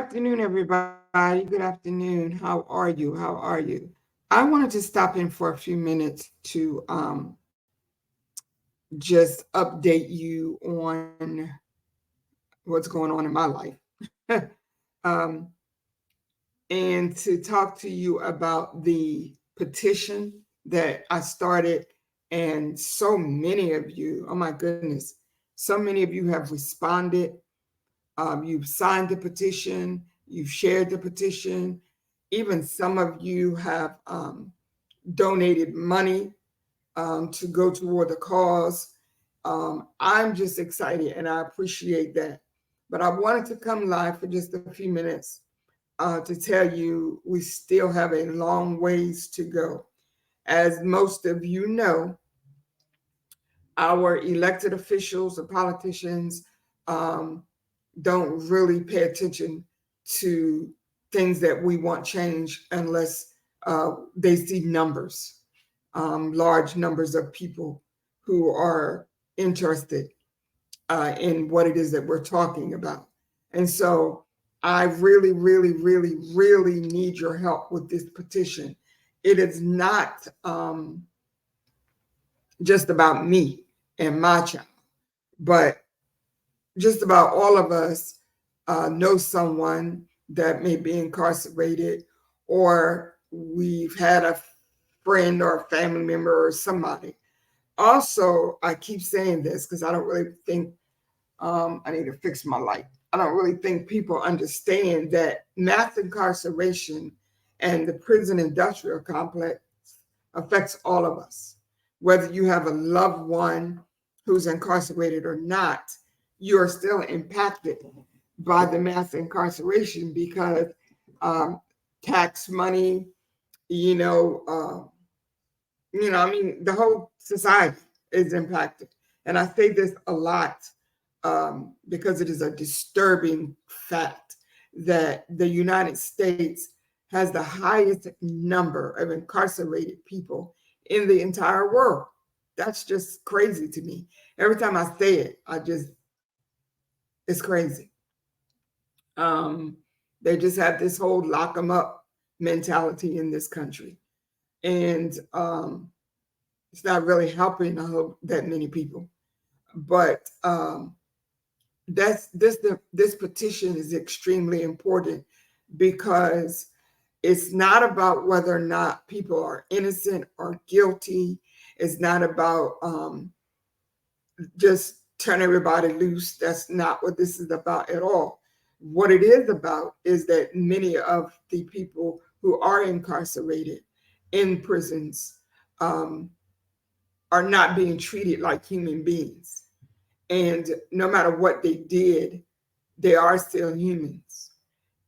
afternoon, everybody. Good afternoon. How are you? How are you? I wanted to stop in for a few minutes to just update you on what's going on in my life. um, and to talk to you about the petition that I started. And so many of you, oh my goodness, so many of you have responded. You've signed the petition, you've shared the petition. Even some of you have donated money to go toward the cause. I'm just excited and I appreciate that. But I wanted to come live for just a few minutes to tell you we still have a long ways to go. As most of you know, our elected officials, the politicians, um, don't really pay attention to things that we want change unless they see numbers, large numbers of people who are interested in what it is that we're talking about. And so I really, really, really, really need your help with this petition. It is not just about me and my child, but just about all of us know someone that may be incarcerated, or we've had a friend or a family member or somebody. Also, I keep saying this because I don't really think I need to fix my light. I don't really think people understand that mass incarceration and the prison industrial complex affects all of us. Whether you have a loved one who's incarcerated or not, you are still impacted by the mass incarceration because um, tax money, you know, I mean, the whole society is impacted. And I say this a lot because it is a disturbing fact that the United States has the highest number of incarcerated people in the entire world. That's just crazy to me. Every time I say it, it's crazy. Um, they just have this whole lock them up mentality in this country. And it's not really helping, I hope, that many people. But this petition is extremely important because it's not about whether or not people are innocent or guilty. It's not about just turn everybody loose. That's not what this is about at all. What it is about is that many of the people who are incarcerated in prisons um, are not being treated like human beings. And no matter what they did, they are still humans.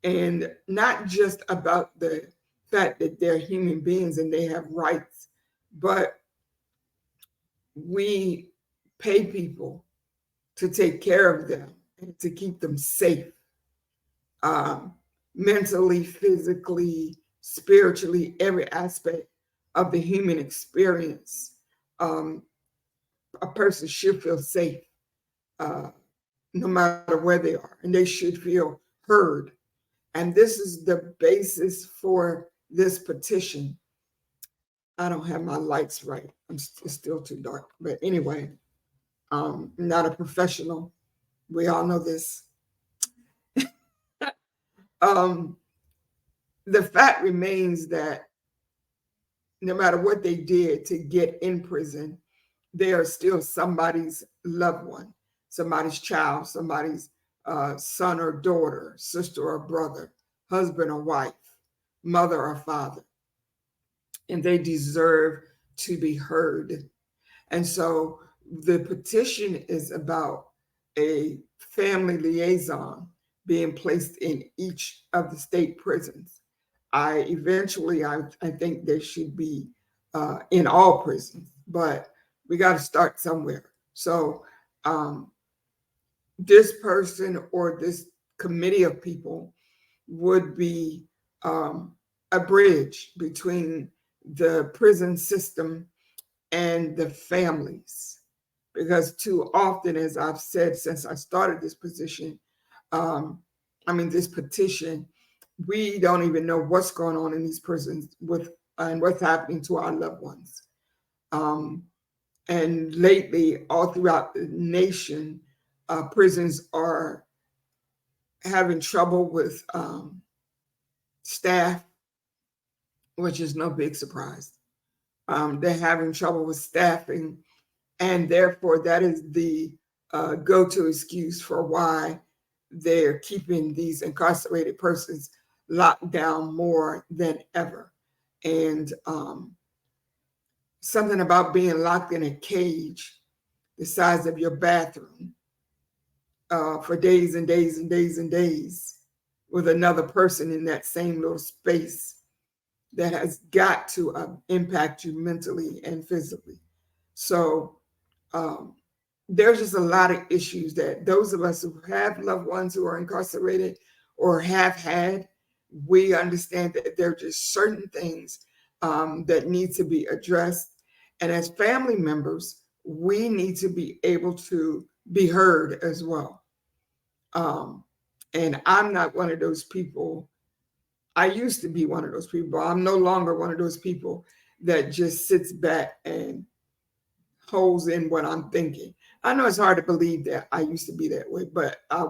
And not just about the fact that they're human beings and they have rights, but we pay people to take care of them and to keep them safe, um, mentally, physically, spiritually, every aspect of the human experience. Um, a person should feel safe uh, no matter where they are, and they should feel heard. And this is the basis for this petition. I don't have my lights right. It's still too dark. But anyway, I'm not a professional. We all know this. um, the fact remains that no matter what they did to get in prison, they are still somebody's loved one, somebody's child, somebody's son or daughter, sister or brother, husband or wife, mother or father, and they deserve to be heard. And so the petition is about a family liaison being placed in each of the state prisons. I think there should be in all prisons, but we got to start somewhere. So um, this person or this committee of people would be um, a bridge between the prison system and the families. Because too often, as I've said since I started this position, um, this petition, we don't even know what's going on in these prisons with and what's happening to our loved ones. And lately, all throughout the nation, prisons are having trouble with staff, which is no big surprise. They're having trouble with staffing, and therefore that is the go-to excuse for why they're keeping these incarcerated persons locked down more than ever. And something about being locked in a cage the size of your bathroom for days and days and days and days with another person in that same little space, that has got to impact you mentally and physically. So there's just a lot of issues that those of us who have loved ones who are incarcerated or have had, we understand that there are just certain things that need to be addressed. And as family members, we need to be able to be heard as well. And I'm not one of those people. I used to be one of those people. I'm no longer one of those people that just sits back and holds in what I'm thinking. I know it's hard to believe that I used to be that way, but I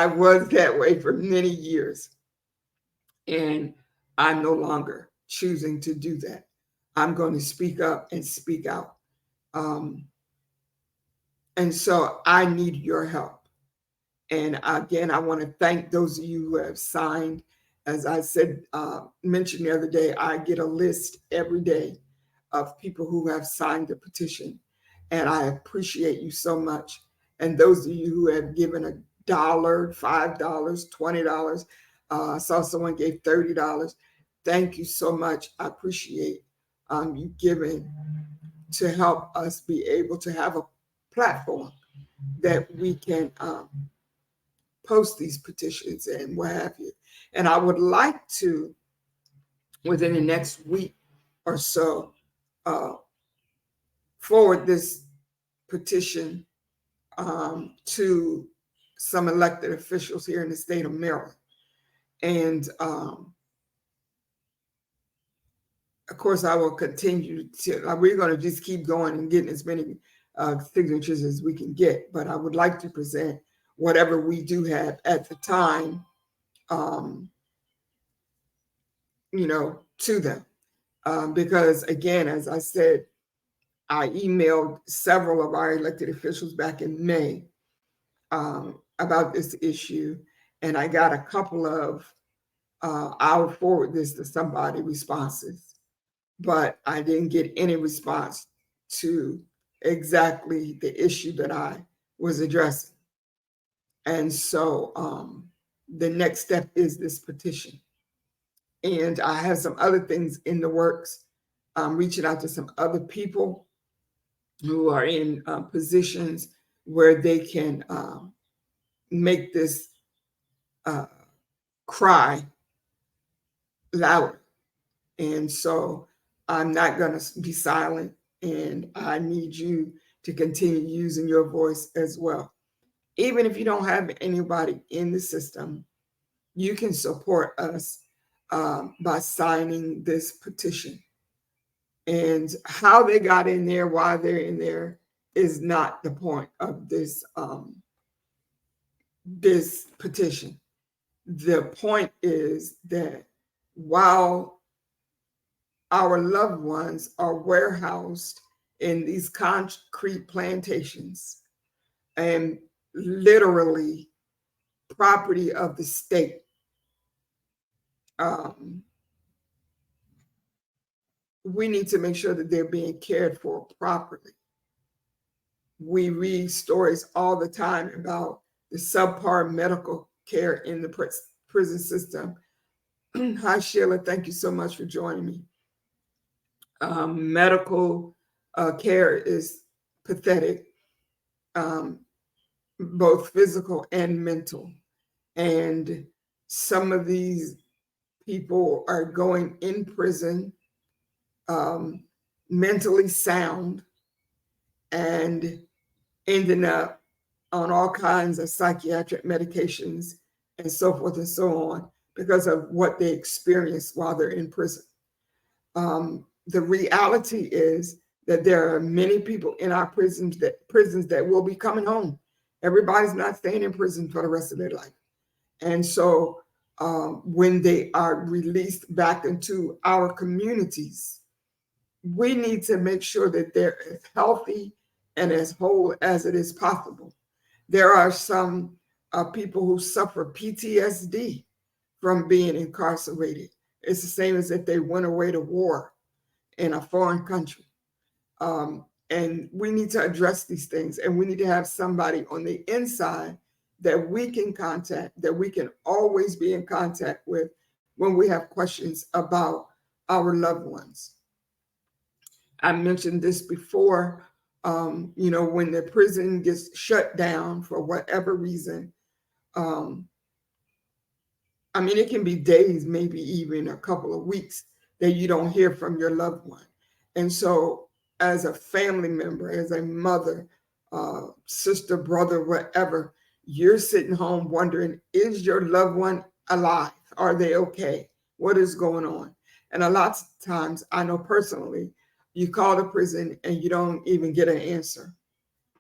was that way for many years. And I'm no longer choosing to do that. I'm going to speak up and speak out. And so I need your help. And again, I want to thank those of you who have signed. As I said, mentioned the other day, I get a list every day of people who have signed the petition. And I appreciate you so much. And those of you who have given $1, $5, $20, I saw someone gave $30. Thank you so much. I appreciate you giving to help us be able to have a platform that we can post these petitions and what have you. And I would like to, within the next week or so, forward this petition to some elected officials here in the state of Maryland. And of course, I will continue to, we're going to just keep going and getting as many signatures as we can get. But I would like to present whatever we do have at the time, to them. Because again, as I said, I emailed several of our elected officials back in May about this issue, and I got a couple of, I'll forward this to somebody, responses, but I didn't get any response to exactly the issue that I was addressing. And so the next step is this petition. And I have some other things in the works. I'm reaching out to some other people who are in positions where they can make this cry louder. And so I'm not going to be silent, and I need you to continue using your voice as well. Even if you don't have anybody in the system, you can support us by signing this petition. And how they got in there, why they're in there, is not the point of this this petition. The point is that while our loved ones are warehoused in these concrete plantations and literally property of the state, we need to make sure that they're being cared for properly. We read stories all the time about the subpar medical care in the prison system. Hi, Sheila. Thank you so much for joining me. Medical care is pathetic, both physical and mental. And some of these people are going in prison mentally sound and ending up on all kinds of psychiatric medications and so forth and so on because of what they experienced while they're in prison. The reality is that there are many people in our prisons that will be coming home. Everybody's not staying in prison for the rest of their life. And so when they are released back into our communities, we need to make sure that they're as healthy and as whole as it is possible. There are some people who suffer PTSD from being incarcerated. It's the same as if they went away to war in a foreign country. And we need to address these things, and we need to have somebody on the inside that we can contact, that we can always be in contact with when we have questions about our loved ones. I mentioned this before, when the prison gets shut down for whatever reason, it can be days, maybe even a couple of weeks that you don't hear from your loved one. And so as a family member, as a mother, sister, brother, whatever, you're sitting home wondering, is your loved one alive? Are they okay? What is going on? And a lot of times, I know personally, you call the prison and you don't even get an answer.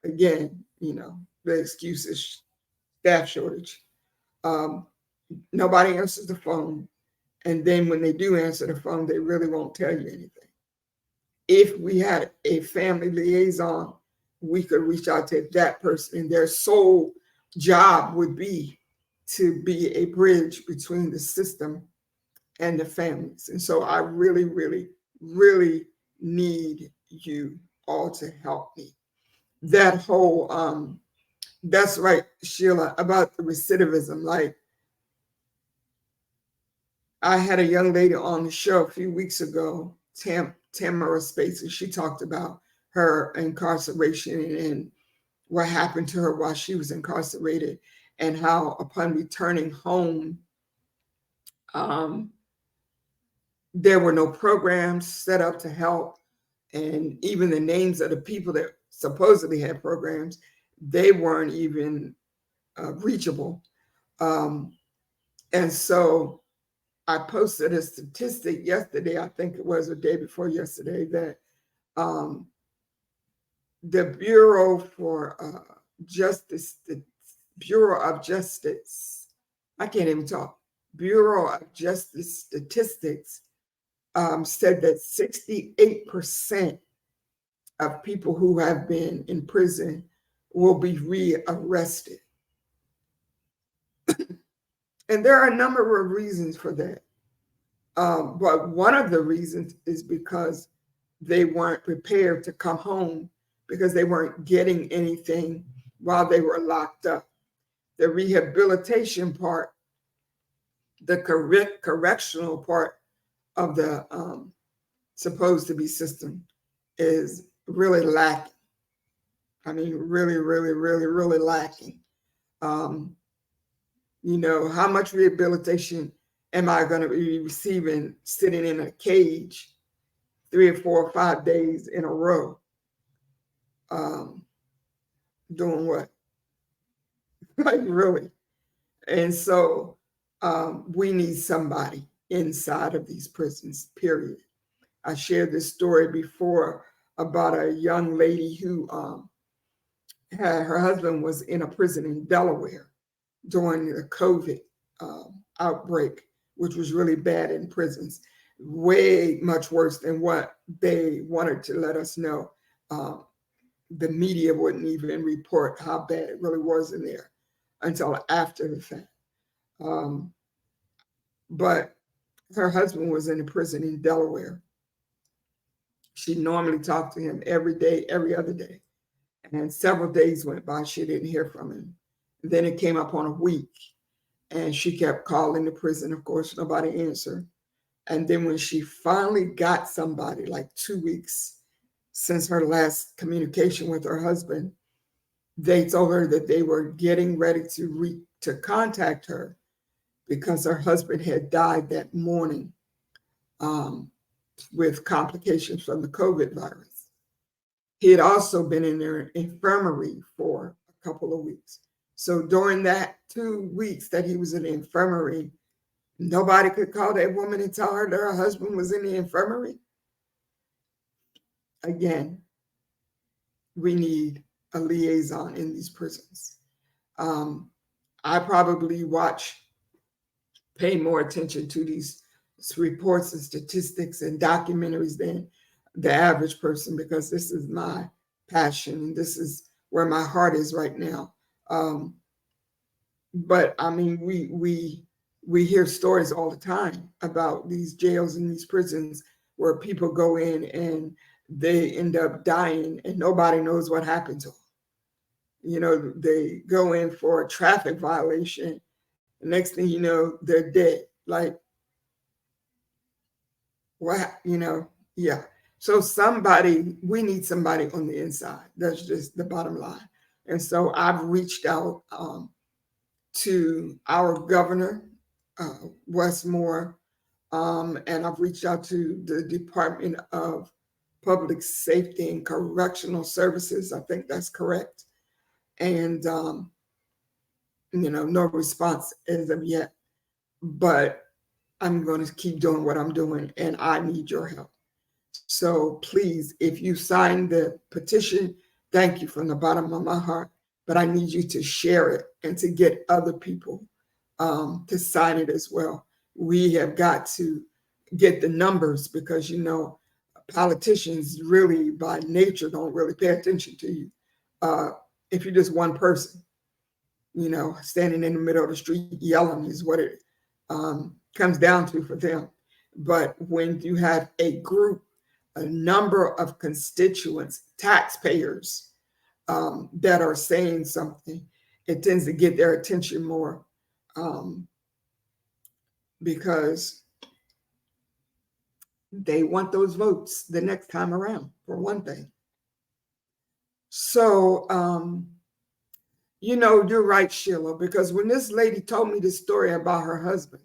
Again, the excuse is staff shortage. Nobody answers the phone. And then when they do answer the phone, they really won't tell you anything. If we had a family liaison, we could reach out to that person, and their sole job would be to be a bridge between the system and the families. And so I really, really, really need you all to help me. That whole, that's right, Sheila, about the recidivism. Like, I had a young lady on the show a few weeks ago, Tamara Space, and she talked about her incarceration and what happened to her while she was incarcerated, and how upon returning home, there were no programs set up to help. And even the names of the people that supposedly had programs, they weren't even reachable. And so I posted a statistic yesterday, I think it was the day before yesterday, that the Bureau for Justice, the Bureau of Justice, I can't even talk, Bureau of Justice Statistics said that 68% of people who have been in prison will be rearrested. And there are a number of reasons for that. But one of the reasons is because they weren't prepared to come home, because they weren't getting anything while they were locked up. The rehabilitation part, the correctional part of the supposed to be system is really lacking. Really, really, really, really lacking. How much rehabilitation am I going to be receiving sitting in a cage 3 or 4 or 5 days in a row? Doing what? Like, really? And so we need somebody inside of these prisons, period. I shared this story before about a young lady who her husband was in a prison in Delaware during the COVID outbreak, which was really bad in prisons, way much worse than what they wanted to let us know. The media wouldn't even report how bad it really was in there until after the fact. But her husband was in a prison in Delaware. She normally talked to him every day, every other day. And several days went by, she didn't hear from him. And then it came up on a week, and she kept calling the prison. Of course, nobody answered. And then when she finally got somebody, like 2 weeks since her last communication with her husband, they told her that they were getting ready to contact her because her husband had died that morning with complications from the COVID virus. He had also been in their infirmary for a couple of weeks. So during that 2 weeks that he was in the infirmary, nobody could call that woman and tell her that her husband was in the infirmary. Again, we need a liaison in these prisons. I probably pay more attention to these reports and statistics and documentaries than the average person, because this is my passion and this is where my heart is right now. But I mean, we hear stories all the time about these jails and these prisons where people go in and they end up dying and nobody knows what happened to them. You know, they go in for a traffic violation. The next thing you know, they're dead. Like, what, yeah. So we need somebody on the inside. That's just the bottom line. And so I've reached out to our governor, Westmore, and I've reached out to the Department of Public Safety and Correctional Services. I think that's correct. And, no response as of yet. But I'm going to keep doing what I'm doing, and I need your help. So please, if you sign the petition, thank you from the bottom of my heart. But I need you to share it and to get other people to sign it as well. We have got to get the numbers, because, politicians really by nature don't really pay attention to you. If you're just one person, standing in the middle of the street yelling is what it comes down to for them. But when you have a group, a number of constituents, taxpayers that are saying something, it tends to get their attention more, because they want those votes the next time around, for one thing. So, you're right, Sheila, because when this lady told me the story about her husband,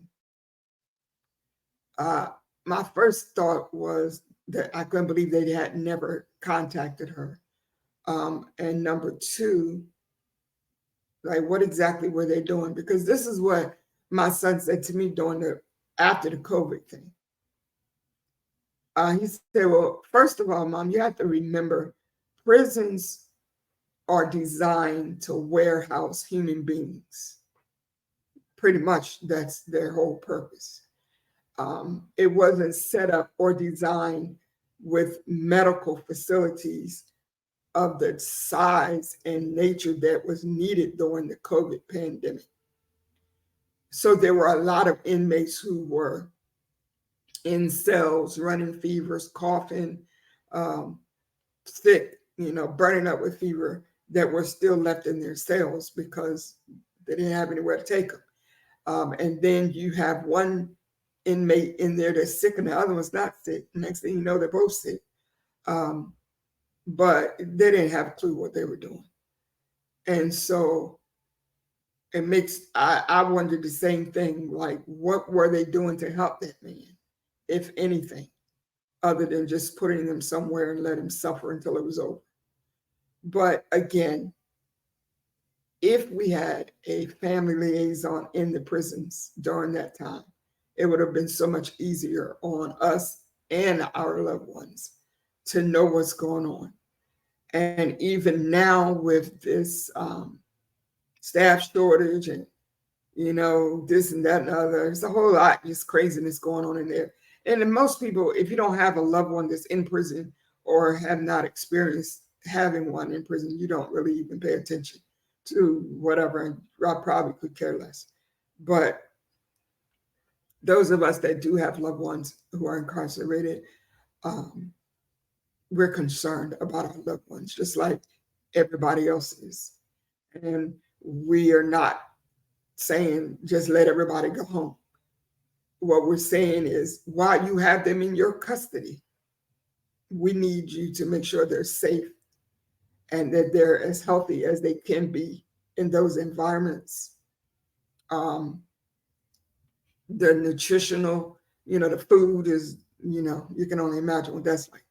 my first thought was that I couldn't believe they had never contacted her. And number two, like, what exactly were they doing? Because this is what my son said to me after the COVID thing. He said, well, first of all, Mom, you have to remember, prisons are designed to warehouse human beings. Pretty much that's their whole purpose. It wasn't set up or designed with medical facilities of the size and nature that was needed during the COVID pandemic. So there were a lot of inmates who were in cells, running fevers, coughing, sick, burning up with fever, that were still left in their cells because they didn't have anywhere to take them. And then you have one inmate in there that's sick and the other one's not sick. Next thing you know, they're both sick. But they didn't have a clue what they were doing. And so I wondered the same thing, like, what were they doing to help that man, if anything, other than just putting them somewhere and let him suffer until it was over. But again, if we had a family liaison in the prisons during that time, it would have been so much easier on us and our loved ones to know what's going on. And even now with this staff shortage and, this and that and other, there's a whole lot just craziness going on in there. And in most people, if you don't have a loved one that's in prison or have not experienced having one in prison, you don't really even pay attention to whatever, and I probably could care less. But those of us that do have loved ones who are incarcerated, we're concerned about our loved ones, just like everybody else is. And we are not saying just let everybody go home. What we're saying is, while you have them in your custody, we need you to make sure they're safe and that they're as healthy as they can be in those environments. The nutritional, the food is, you can only imagine what that's like.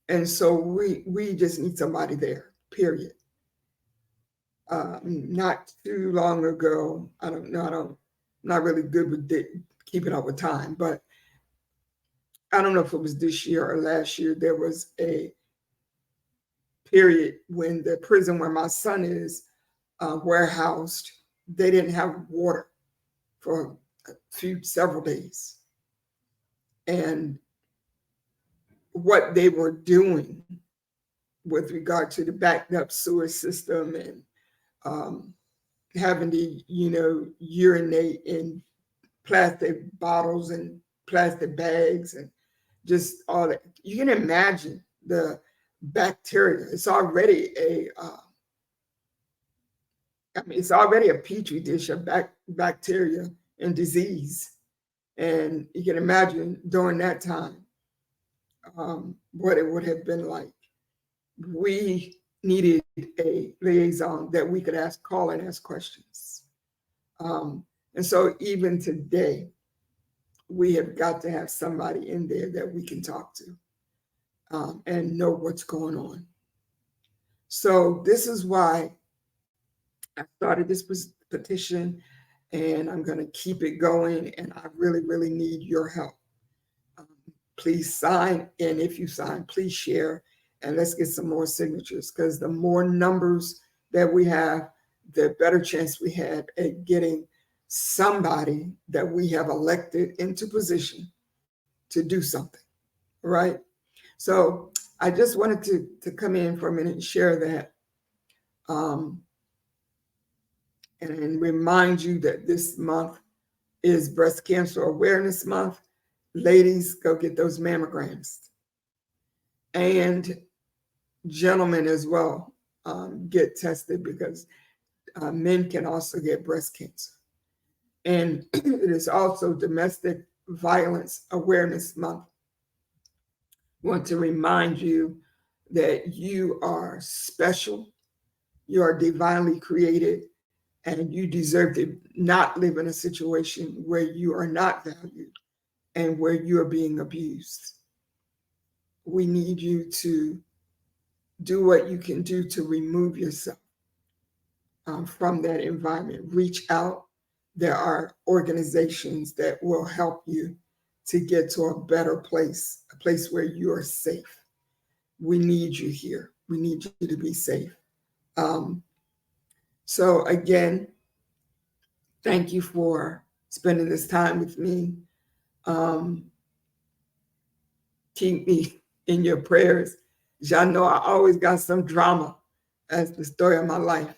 And so we just need somebody there, period. not too long ago. I don't know. I'm not really good with keeping up with time, but I don't know if it was this year or last year. There was a period when the prison where my son is warehoused, they didn't have water for several days. And what they were doing with regard to the backed up sewer system and having to, urinate in plastic bottles and plastic bags and just all that. You can imagine the bacteria. It's already it's already a petri dish of bacteria and disease. And you can imagine during that time what it would have been like. We needed a liaison that we could call and ask questions. And so even today, we have got to have somebody in there that we can talk to and know what's going on. So this is why I started this petition, and I'm going to keep it going. And I really, really need your help. Please sign. And if you sign, please share. And let's get some more signatures, because the more numbers that we have, the better chance we have at getting somebody that we have elected into position to do something, right? So I just wanted to come in for a minute and share that and remind you that this month is Breast Cancer Awareness Month. Ladies, go get those mammograms. And gentlemen as well, get tested, because men can also get breast cancer. And it is also Domestic Violence Awareness Month. I want to remind you that you are special, you are divinely created, and you deserve to not live in a situation where you are not valued and where you are being abused. We need you to do what you can do to remove yourself from that environment. Reach out. There are organizations that will help you to get to a better place, a place where you are safe. We need you here. We need you to be safe. So again, thank you for spending this time with me. Keep me in your prayers. Y'all know I always got some drama as the story of my life.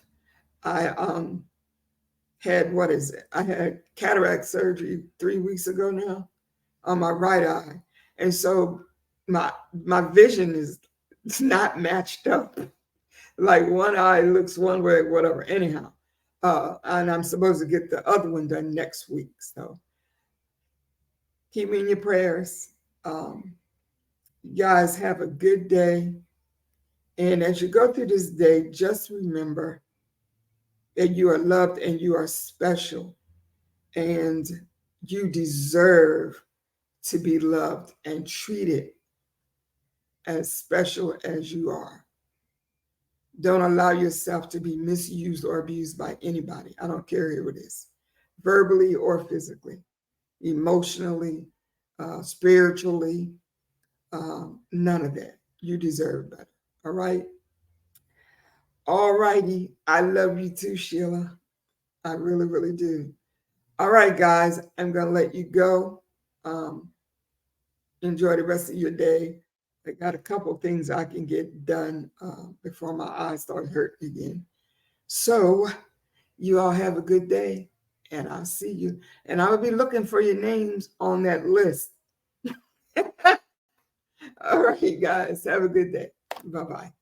I had, I had cataract surgery 3 weeks ago now on my right eye. And so my vision is not matched up. Like one eye looks one way, whatever. Anyhow, and I'm supposed to get the other one done next week. So keep me in your prayers. You guys have a good day. And as you go through this day, just remember that you are loved and you are special, and you deserve to be loved and treated as special as you are. Don't allow yourself to be misused or abused by anybody. I don't care who it is, verbally or physically, emotionally, spiritually, none of that. You deserve better. All right. All righty. I love you too, Sheila. I really, really do. All right, guys, I'm going to let you go. Enjoy the rest of your day. I got a couple of things I can get done before my eyes start hurting again. So you all have a good day, and I'll see you. And I will be looking for your names on that list. All right, guys, have a good day. Bye-bye.